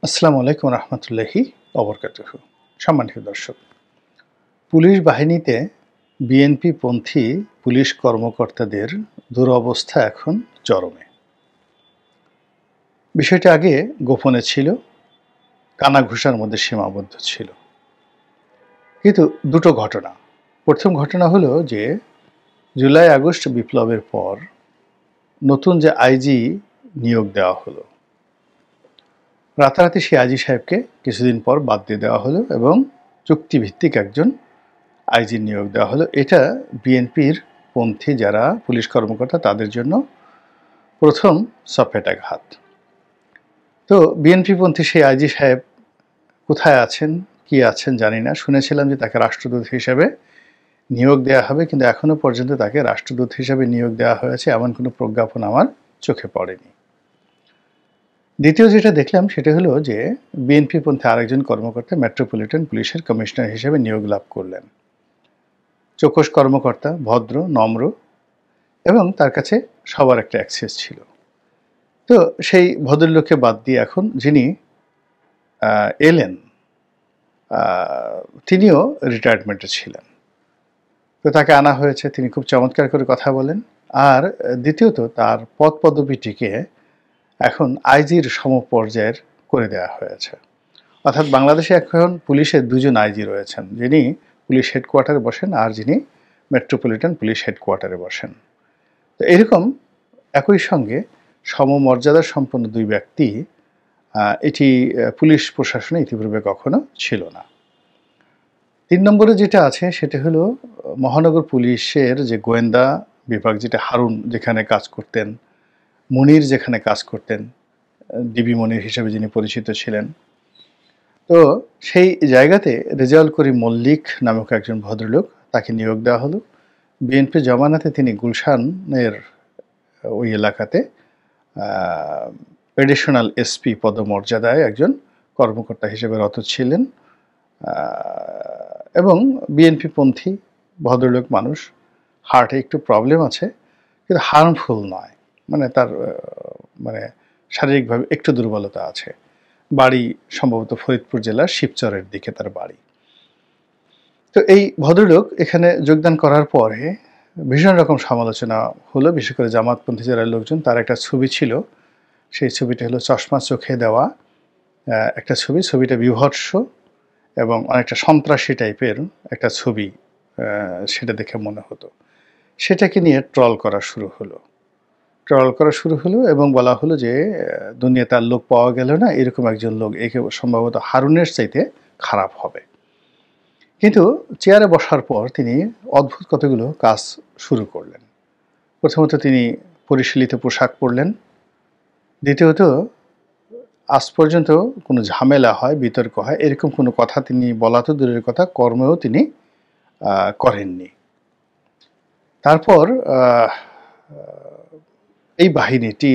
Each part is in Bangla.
আসসালামু আলাইকুম রহমতুল্লাহি অবরকাতুহু। সম্মানিত দর্শক, পুলিশ বাহিনীতে বিএনপিপন্থী পুলিশ কর্মকর্তাদের দুরবস্থা এখন চরমে। বিষয়টি আগে গোপনে ছিল, কানাঘুষার মধ্যে সীমাবদ্ধ ছিল। কিন্তু দুটো ঘটনা। প্রথম ঘটনা হলো যে জুলাই আগস্ট বিপ্লবের পর নতুন যে আইজি নিয়োগ দেওয়া হলো, রাতারাতি সেই আইজি সাহেবকে কিছুদিন পর বাদ দিয়ে দেওয়া হলো এবং চুক্তিভিত্তিক একজন আইজি নিয়োগ দেওয়া হলো। এটা বিএনপির পন্থী যারা পুলিশ কর্মকর্তা তাদের জন্য প্রথম সফেটাঘাত। তো বিএনপিপন্থী সেই আইজি সাহেব কোথায় আছেন, কি আছেন জানি না। শুনেছিলাম যে তাকে রাষ্ট্রদূত হিসেবে নিয়োগ দেওয়া হবে, কিন্তু এখনো পর্যন্ত তাকে রাষ্ট্রদূত হিসেবে নিয়োগ দেওয়া হয়েছে এমন কোনো প্রজ্ঞাপন আমার চোখে পড়েনি। দ্বিতীয় যেটা দেখলাম সেটা হলো যে বিএনপিপন্থী আরেকজন কর্মকর্তা মেট্রোপলিটন পুলিশের কমিশনার হিসেবে নিয়োগ লাভ করলেন। চোখস কর্মকর্তা, ভদ্র, নম্র এবং তার কাছে সবার একটা অ্যাক্সেস ছিল। তো সেই ভদ্রলোককে বাদ দিয়ে এখন যিনি এলেন তিনিও রিটায়ারমেন্টে ছিলেন। তো তাকে আনা হয়েছে, তিনি খুব চমৎকার করে কথা বলেন। আর দ্বিতীয়ত তার পদ পদবিটিকে এখন আইজির সমপর্যায়ের করে দেওয়া হয়েছে। অর্থাৎ বাংলাদেশে এখন পুলিশের দুজন আইজি রয়েছেন, যিনি পুলিশ হেডকোয়ার্টারে বসেন আর যিনি মেট্রোপলিটন পুলিশ হেডকোয়ার্টারে বসেন। তো এরকম একই সঙ্গে সমমর্যাদা সম্পন্ন দুই ব্যক্তি এটি পুলিশ প্রশাসনে ইতিপূর্বে কখনো ছিল না। 3 নম্বরে যেটা আছে সেটা হলো মহানগর পুলিশের যে গোয়েন্দা বিভাগ, যেটা হারুন যেখানে কাজ করতেন, মনির যেখানে কাজ করতেন, ডিবি মনির হিসেবে যিনি পরিচিত ছিলেন, তো সেই জায়গাতে রেজাউল করিম মল্লিক নামক একজন ভদ্রলোক, তাকে নিয়োগ দেওয়া হলো। বিএনপি জমানাতে তিনি গুলশানের ওই এলাকাতে এডিশনাল এসপি পদমর্যাদায় একজন কর্মকর্তা হিসেবে রত ছিলেন এবং বিএনপিপন্থী ভদ্রলোক মানুষ, হার্টে একটু প্রবলেম আছে কিন্তু হার্মফুল নয়, মানে তার মানে শারীরিকভাবে একটু দুর্বলতা আছে। বাড়ি সম্ভবত ফরিদপুর জেলার শিবচরের দিকে তার বাড়ি। তো এই ভদ্রলোক এখানে যোগদান করার পরে ভীষণ রকম সমালোচনা হলো, বিশেষ করে জামাতপন্থী যারা লোকজন। তার একটা ছবি ছিল, সেই ছবিটা হলো চশমা চোখে দেওয়া একটা ছবি। ছবিটা বিভৎস এবং অনেকটা সন্ত্রাসী টাইপের একটা ছবি, সেটা দেখে মনে হতো। সেটাকে নিয়ে ট্রল করা শুরু হলো এবং বলা হলো যে দুনিয়াতে আর লোক পাওয়া গেল না, এরকম একজন লোক, একে সম্ভবত হারুনের চাইতে খারাপ হবে। কিন্তু চেয়ারে বসার পর তিনি অদ্ভুত কতগুলো কাজ শুরু করলেন। প্রথমত তিনি পরিশীলিত পোশাক পরলেন। দ্বিতীয়ত আজ পর্যন্ত কোনো ঝামেলা হয়, বিতর্ক হয়, এরকম কোনো কথা তিনি বলা তো দূরের কথা, কর্মেও তিনি করেননি। তারপর এই বাহিনীটি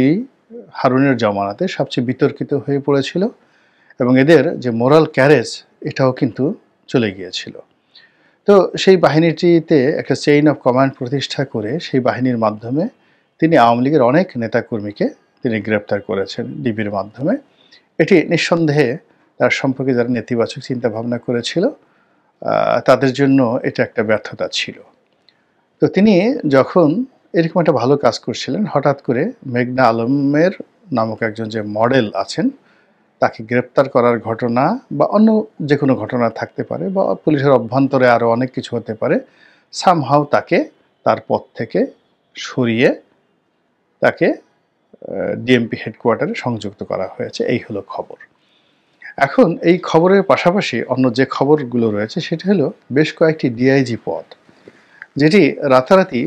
হারুনের জমানাতে সবচেয়ে বিতর্কিত হয়ে পড়েছিল এবং এদের যে মোরাল ক্যারেজ এটাও কিন্তু চলে গিয়েছিল। তো সেই বাহিনীটিতে একটা চেইন অফ কমান্ড প্রতিষ্ঠা করে সেই বাহিনীর মাধ্যমে তিনি আওয়ামী লীগের অনেক নেতাকর্মীকে তিনি গ্রেপ্তার করেছেন ডিবির মাধ্যমে। এটি নিঃসন্দেহে তার সম্পর্কে যারা নেতিবাচক চিন্তাভাবনা করেছিল তাদের জন্য এটা একটা ব্যর্থতা ছিল। তো তিনি যখন এরকম একটা ভালো কাজ করছিলেন, হঠাৎ করে মেঘনা আলমের নামক একজন যে মডেল আছেন তাকে গ্রেপ্তার করার ঘটনা বা অন্য যে কোনো ঘটনা থাকতে পারে, বা পুলিশের অভ্যন্তরে আরও অনেক কিছু হতে পারে, সামহাও তাকে তার পদ থেকে সরিয়ে তাকে ডিএমপি হেডকোয়ার্টারে সংযুক্ত করা হয়েছে। এই হলো খবর। এখন এই খবরের পাশাপাশি অন্য যে খবরগুলো রয়েছে সেটা হলো বেশ কয়েকটি ডিআইজি পদ, যেটি রাতারাতি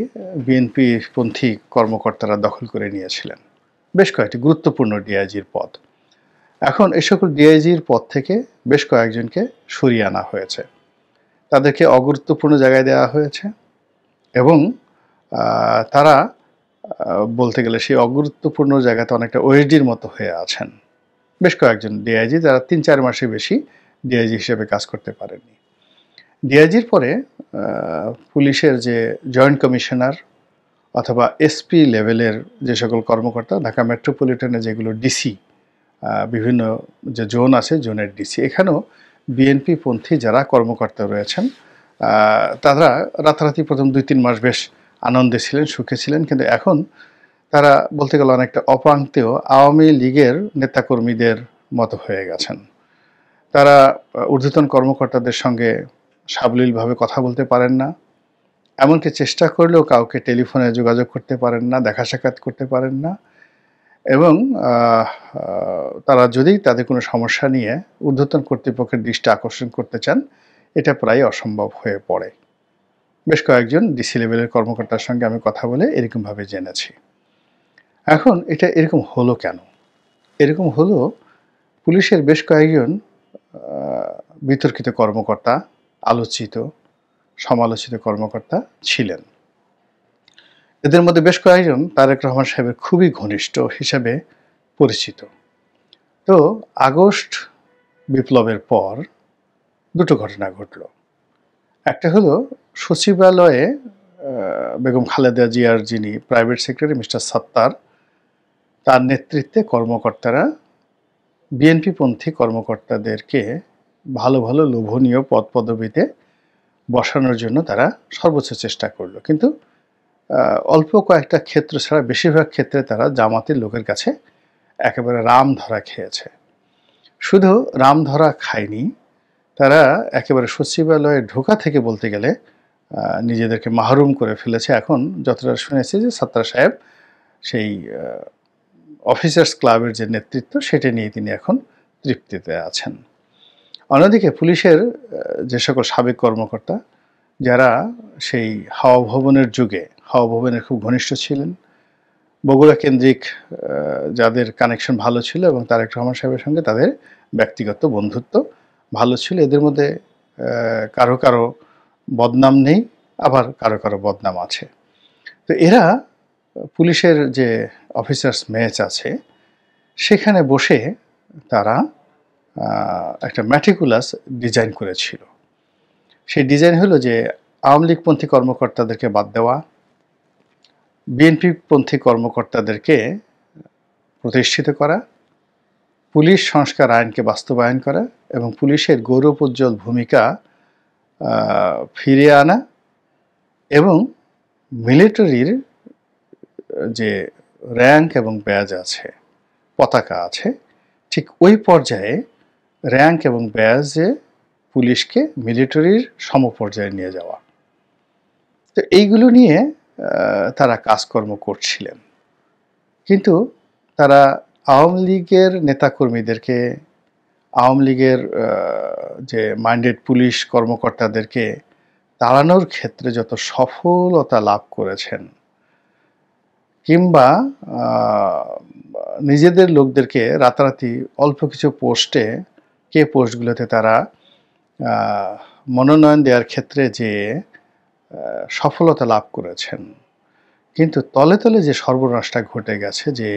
বিএনপিপন্থী কর্মকর্তারা দখল করে নিয়েছিলেন। বেশ কয়েকটি গুরুত্বপূর্ণ ডিআইজির পদ। এখন এই সকল ডিআইজির পদ থেকে বেশ কয়েকজনকে সরিয়ে আনা হয়েছে, তাদেরকে অগুরুত্বপূর্ণ জায়গায় দেওয়া হয়েছে এবং তারা বলতে গেলে সেই অগুরুত্বপূর্ণ জায়গাতে অনেকটা ওএসডির মতো হয়ে আছেন। বেশ কয়েকজন ডিআইজি যারা 3-4 মাসের বেশি ডিআইজি হিসেবে কাজ করতে পারেননি। ডিআইজির পরে পুলিশের যে জয়েন্ট কমিশনার অথবা এসপি লেভেলের যে সকল কর্মকর্তা, ঢাকা মেট্রোপলিটনে যেগুলো ডিসি বিভিন্ন যে জোন আছে জোনের ডিসি, এখানেও বিএনপি পন্থী যারা কর্মকর্তা রয়েছেন তারা রাতারাতি প্রথম ২-৩ মাস বেশ আনন্দে ছিলেন, সুখে ছিলেন, কিন্তু এখন তারা বলতে গেলে অনেকটা অপ্রান্তীয় আওয়ামী লীগের নেতাকর্মীদের মতো হয়ে গেছেন। তারা ঊর্ধ্বতন কর্মকর্তাদের সঙ্গে সাবলীলভাবে কথা বলতে পারেন না, এমনকি চেষ্টা করলেও কাউকে টেলিফোনে যোগাযোগ করতে পারেন না, দেখা সাক্ষাৎ করতে পারেন না, এবং তারা যদি তাদের কোনো সমস্যা নিয়ে ঊর্ধ্বতন কর্তৃপক্ষের দৃষ্টি আকর্ষণ করতে চান, এটা প্রায় অসম্ভব হয়ে পড়ে। বেশ কয়েকজন ডিসি লেভেলের কর্মকর্তার সঙ্গে আমি কথা বলে এরকমভাবে জেনেছি। এখন এটা এরকম হলো কেন? এরকম হলো পুলিশের বেশ কয়েকজন বিতর্কিত কর্মকর্তা, আলোচিত সমালোচিত কর্মকর্তা ছিলেন। এদের মধ্যে বেশ কয়েকজন তারেক রহমান সাহেবের খুবই ঘনিষ্ঠ হিসেবে পরিচিত। তো আগস্ট বিপ্লবের পর দুটো ঘটনা ঘটল। একটা হলো সচিবালয়ে বেগম খালেদা জিয়ার যিনি প্রাইভেট সেক্রেটারি মিস্টার সাত্তার, তার নেতৃত্বে কর্মকর্তারা বিএনপিপন্থী কর্মকর্তাদেরকে ভালো ভালো লোভনীয় পদ পদবিতে বসানোর জন্য তারা সর্বোচ্চ চেষ্টা করলো, কিন্তু অল্প কয়েকটা ক্ষেত্র ছাড়া বেশিরভাগ ক্ষেত্রে তারা জামাতের লোকের কাছে একেবারে রাম ধরা খেয়েছে। শুধু রাম ধরা খায়নি, তারা একেবারে সচিবালয়ে ঢোকা থেকে বলতে গেলে নিজেদেরকে মাহরুম করে ফেলেছে। এখন যতটা শুনেছি যে সাত্তার সাহেব সেই অফিসার্স ক্লাবের যে নেতৃত্ব সেটা নিয়ে তিনি এখন তৃপ্তিতে আছেন। অন্যদিকে পুলিশের যে সকল সাবেক কর্মকর্তা যারা সেই হাওয়া ভবনের যুগে হাওয়া ভবনের খুব ঘনিষ্ঠ ছিলেন, বগুড়া কেন্দ্রিক যাদের কানেকশন ভালো ছিল এবং তারেক রহমান সাহেবের সঙ্গে তাদের ব্যক্তিগত বন্ধুত্ব ভালো ছিল, এদের মধ্যে কারো কারো বদনাম নেই, আবার কারো কারো বদনাম আছে। তো এরা পুলিশের যে অফিসার্স মেস আছে সেখানে বসে তারা একটা ম্যাটিকুলাস ডিজাইন করেছিল। সেই ডিজাইন হলো যে আওয়ামী লীগপন্থী কর্মকর্তাদেরকে বাদ দেওয়া, বিএনপিপন্থী কর্মকর্তাদেরকে প্রতিষ্ঠিত করা, পুলিশ সংস্কার আইনকে বাস্তবায়ন করা এবং পুলিশের গৌরবোজ্জ্বল ভূমিকা ফিরিয়ে আনা, এবং মিলিটারির যে র্যাঙ্ক এবং ব্যাজ আছে, পতাকা আছে, ঠিক ওই পর্যায়ে র্যাঙ্ক এবং ব্যাজে পুলিশকে মিলিটারির সমপর্যায়ে নিয়ে যাওয়া। তো এইগুলো নিয়ে তারা কাজকর্ম করছিলেন, কিন্তু তারা আওয়ামী লীগের নেতাকর্মীদেরকে, আওয়ামী লীগের যে মাইন্ডেড পুলিশ কর্মকর্তাদেরকে তাড়ানোর ক্ষেত্রে যত সফলতা লাভ করেছেন, কিংবা নিজেদের লোকদেরকে রাতারাতি অল্প কিছু পোস্টে পোস্টগুলোতে তারা মনোনয়ন দেওয়ার ক্ষেত্রে যে সফলতা লাভ করেছেন, কিন্তু তলে তলে যে সর্বনাশটা ঘটে গেছে যে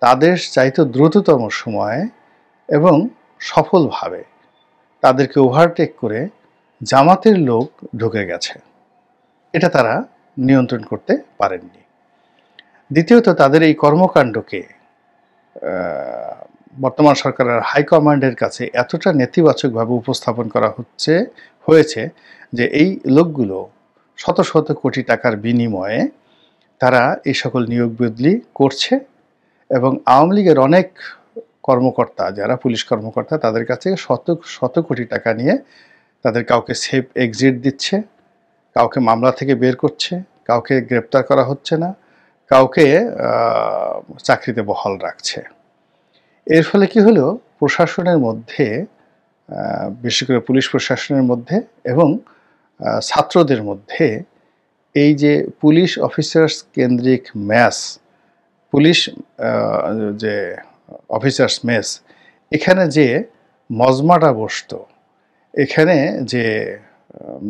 তাদের চাইতে দ্রুততম সময়ে এবং সফলভাবে তাদেরকে ওভারটেক করে জামাতের লোক ঢুকে গেছে, এটা তারা নিয়ন্ত্রণ করতে পারেননি। দ্বিতীয়ত, তাদের এই কর্মকাণ্ডকে বর্তমান সরকারের হাইকমান্ডের কাছে এতটা নেতিবাচকভাবে উপস্থাপন করা হয়েছে যে এই লোকগুলো শত শত কোটি টাকার বিনিময়ে তারা এই সকল নিয়োগ বদলি করছে, এবং আওয়ামী লীগের অনেক কর্মকর্তা যারা পুলিশ কর্মকর্তা তাদের কাছে শত শত কোটি টাকা নিয়ে তাদের কাউকে সেফ এক্সিট দিচ্ছে, কাউকে মামলা থেকে বের করছে, কাউকে গ্রেপ্তার করা হচ্ছে না, কাউকে চাকরিতে বহাল রাখছে। এর ফলে কি হলো, প্রশাসনের মধ্যে, বিশেষ করে পুলিশ প্রশাসনের মধ্যে এবং ছাত্রদের মধ্যে এই যে পুলিশ অফিসার্স কেন্দ্রিক মেস, পুলিশ যে অফিসার্স মেস, এখানে যে মজমাটা বসতো, এখানে যে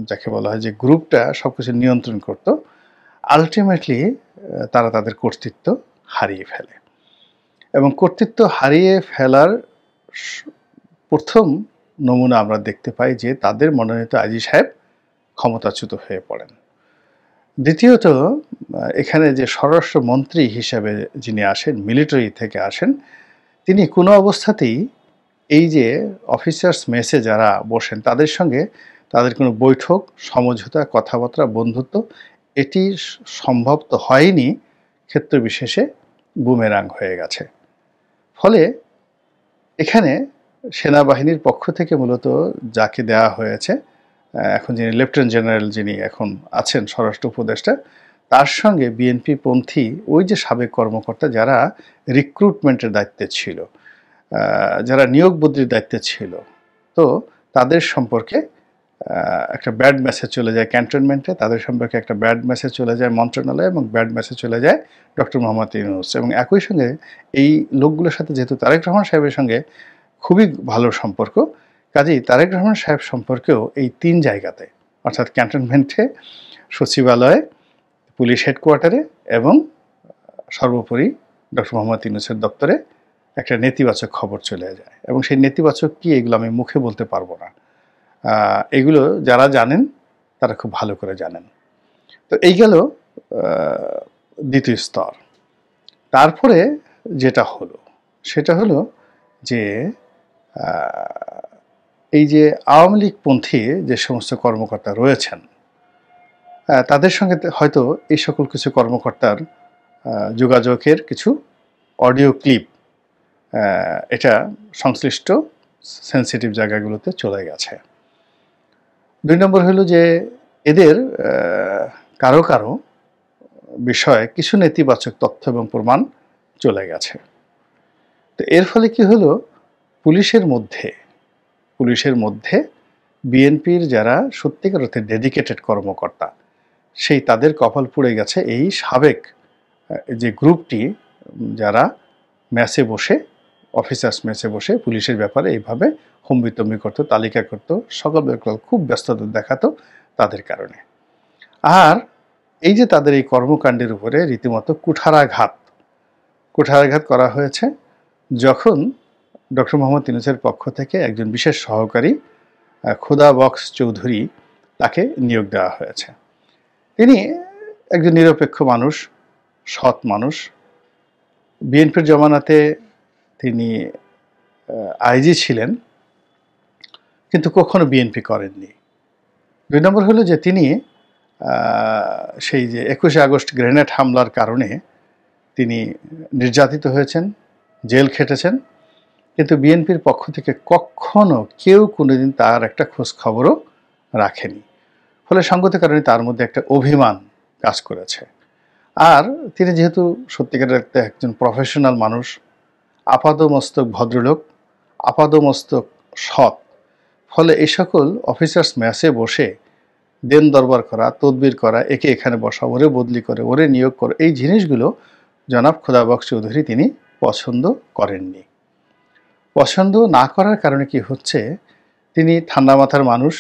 যাকে বলা হয় যে গ্রুপটা সব কিছু নিয়ন্ত্রণ করত, আলটিমেটলি তারা তাদের কর্তৃত্ব হারিয়ে ফেলে। এবং কর্তৃত্ব হারিয়ে ফেলার প্রথম নমুনা আমরা দেখতে পাই যে তাদের মনোনীত আইজি সাহেব ক্ষমতাচ্যুত হয়ে পড়েন। দ্বিতীয়ত, এখানে যে স্বরাষ্ট্রমন্ত্রী হিসেবে যিনি আসেন, মিলিটারি থেকে আসেন, তিনি কোনো অবস্থাতেই এই যে অফিসার্স মেসে যারা বসেন তাদের সঙ্গে তাদের কোনো বৈঠক, সমঝোতা, কথাবার্তা, বন্ধুত্ব এটি সম্ভব তো হয়নি, ক্ষেত্র বিশেষে বুমেরাং হয়ে গেছে। ফলে এখানে সেনাবাহিনীর পক্ষ থেকে মূলত যাকে দেওয়া হয়েছে, এখন যিনি লেফটেন্যান্ট জেনারেল যিনি এখন আছেন স্বরাষ্ট্র উপদেষ্টা, তার সঙ্গে বিএনপি পন্থী ওই যে সাবেক কর্মকর্তা যারা রিক্রুটমেন্টের দায়িত্বে ছিল, যারা নিয়োগ বদলির দায়িত্বে ছিল, তো তাদের সম্পর্কে একটা ব্যাড মেসেজ চলে যায় ক্যান্টনমেন্টে, তাদের সম্পর্কে একটা ব্যাড মেসেজ চলে যায় মন্ত্রণালয়ে, এবং ব্যাড মেসেজ চলে যায় ডক্টর মোহাম্মদ ইউনূস। এবং একই সঙ্গে এই লোকগুলোর সাথে যেহেতু তারেক রহমান সাহেবের সঙ্গে খুবই ভালো সম্পর্ক, কাজেই তারেক রহমান সাহেব সম্পর্কেও এই 3 জায়গাতে, অর্থাৎ ক্যান্টনমেন্টে, সচিবালয়ে, পুলিশ হেডকোয়ার্টারে এবং সর্বোপরি ডক্টর মোহাম্মদ ইউনূসের দপ্তরে একটা নেতিবাচক খবর চলে যায়। এবং সেই নেতিবাচক কি, এগুলো আমি মুখে বলতে পারবো না, এগুলো যারা জানেন তারা খুব ভালো করে জানেন। তো এই গেল দ্বিতীয় স্তর। তারপরে যেটা হলো সেটা হলো যে এই যে আওয়ামী লীগপন্থী যে সমস্ত কর্মকর্তা রয়েছেন, তাদের সঙ্গে হয়তো এই সকল কিছু কর্মকর্তার যোগাযোগের কিছু অডিও ক্লিপ এটা সংশ্লিষ্ট সেন্সিটিভ জায়গাগুলোতে চলে গেছে। 2 নম্বর হলো যে এদের কারো কারো বিষয়ে কিছু নেতিবাচক তথ্য এবং প্রমাণ চলে গেছে। তো এর ফলে কি হলো, পুলিশের মধ্যে বিএনপির যারা সত্যিকার অর্থে ডেডিকেটেড কর্মকর্তা, সেই তাদের কপাল পুড়ে গেছে এই সাবেক যে গ্রুপটি যারা মেসে বসে, অফিসার্স মেসে বসে পুলিশের ব্যাপারে এইভাবে হম্বিতম্বি করতো, তালিকা করতো, সকল খুব ব্যস্ততা দেখাতো তাদের কারণে। আর এই যে তাদের এই কর্মকাণ্ডের উপরে রীতিমতো কুঠারাঘাত করা হয়েছে যখন ডক্টর মোহাম্মদ ইউনূসের পক্ষ থেকে একজন বিশেষ সহকারী খোদা বক্স চৌধুরী তাকে নিয়োগ দেওয়া হয়েছে। তিনি একজন নিরপেক্ষ মানুষ, সৎ মানুষ। বিএনপির জমানাতে তিনি আইজি ছিলেন, কিন্তু কখনো বিএনপি করেননি। 2 নম্বর হলো যে তিনি সেই যে 21শে আগস্ট গ্রেনেড হামলার কারণে তিনি নির্যাতিত হয়েছেন, জেল খেটেছেন, কিন্তু বিএনপির পক্ষ থেকে কখনো কেউ কোনোদিন তার একটা খোঁজ খবরও রাখেনি। ফলে সঙ্গত কারণে তার মধ্যে একটা অভিমান কাজ করেছে। আর তিনি যেহেতু সত্যিকারের একজন প্রফেশনাল মানুষ, আপাদমস্তক ভদ্রলোক, আপাদমস্তক সৎ, ফলে এই সকল অফিসার্স মেসে বসে দেন দরবার করা, তদবির করা, একে এখানে বসা, ওরে বদলি করে, ওরে নিয়োগ করে, এই জিনিসগুলো জনাব খোদা বক্স চৌধুরী তিনি পছন্দ করেননি। পছন্দ না করার কারণে কি হচ্ছে, তিনি ঠান্ডা মাথার মানুষ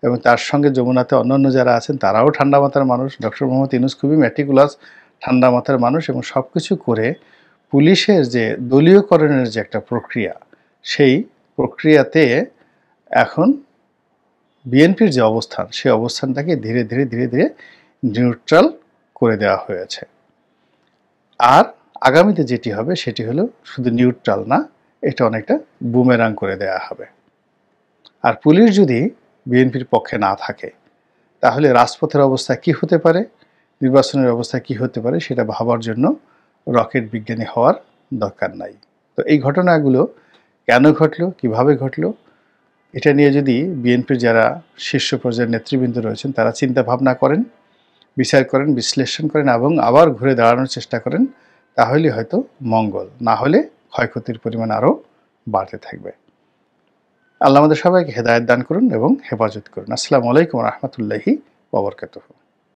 এবং তার সঙ্গে যমুনাতে অন্যান্য যারা আছেন তারাও ঠান্ডা মাথার মানুষ। ডক্টর মোহাম্মদ ইউনূস খুবই ম্যাটিকুলাস ঠান্ডা মাথার মানুষ, এবং সব কিছু করে পুলিশের যে দলীয়করণের যে একটা প্রক্রিয়া, সেই প্রক্রিয়াতে এখন বিএনপির যে অবস্থান, সেই অবস্থানটাকে ধীরে ধীরে নিউট্রাল করে দেওয়া হয়েছে। আর আগামীতে যেটি হবে সেটি হলো শুধু নিউট্রাল না, এটা অনেকটা বুমেরাং করে দেওয়া হবে। আর পুলিশ যদি বিএনপির পক্ষে না থাকে তাহলে রাজপথের অবস্থা কি হতে পারে, নির্বাচনের অবস্থা কি হতে পারে, সেটা ভাবার জন্য রকেট বিজ্ঞানী হওয়ার দরকার নাই। তো এই ঘটনাগুলো কেন ঘটলো, কিভাবে ঘটলো, এটা নিয়ে যদি বিএনপির যারা শীর্ষ পর্যায়ের নেতৃবৃন্দ রয়েছেন তারা চিন্তা ভাবনা করেন, বিচার করেন, বিশ্লেষণ করেন এবং আবার ঘুরে দাঁড়ানোর চেষ্টা করেন, তাহলে হয়তো মঙ্গল, না হলে ক্ষয়ক্ষতির পরিমাণ আরও বাড়তে থাকবে। আল্লাহ আমাদের সবাইকে হেদায়েত দান করুন এবং হেফাজত করুন। আসসালামু আলাইকুম ওয়া রাহমাতুল্লাহি ওয়া বারাকাতুহু।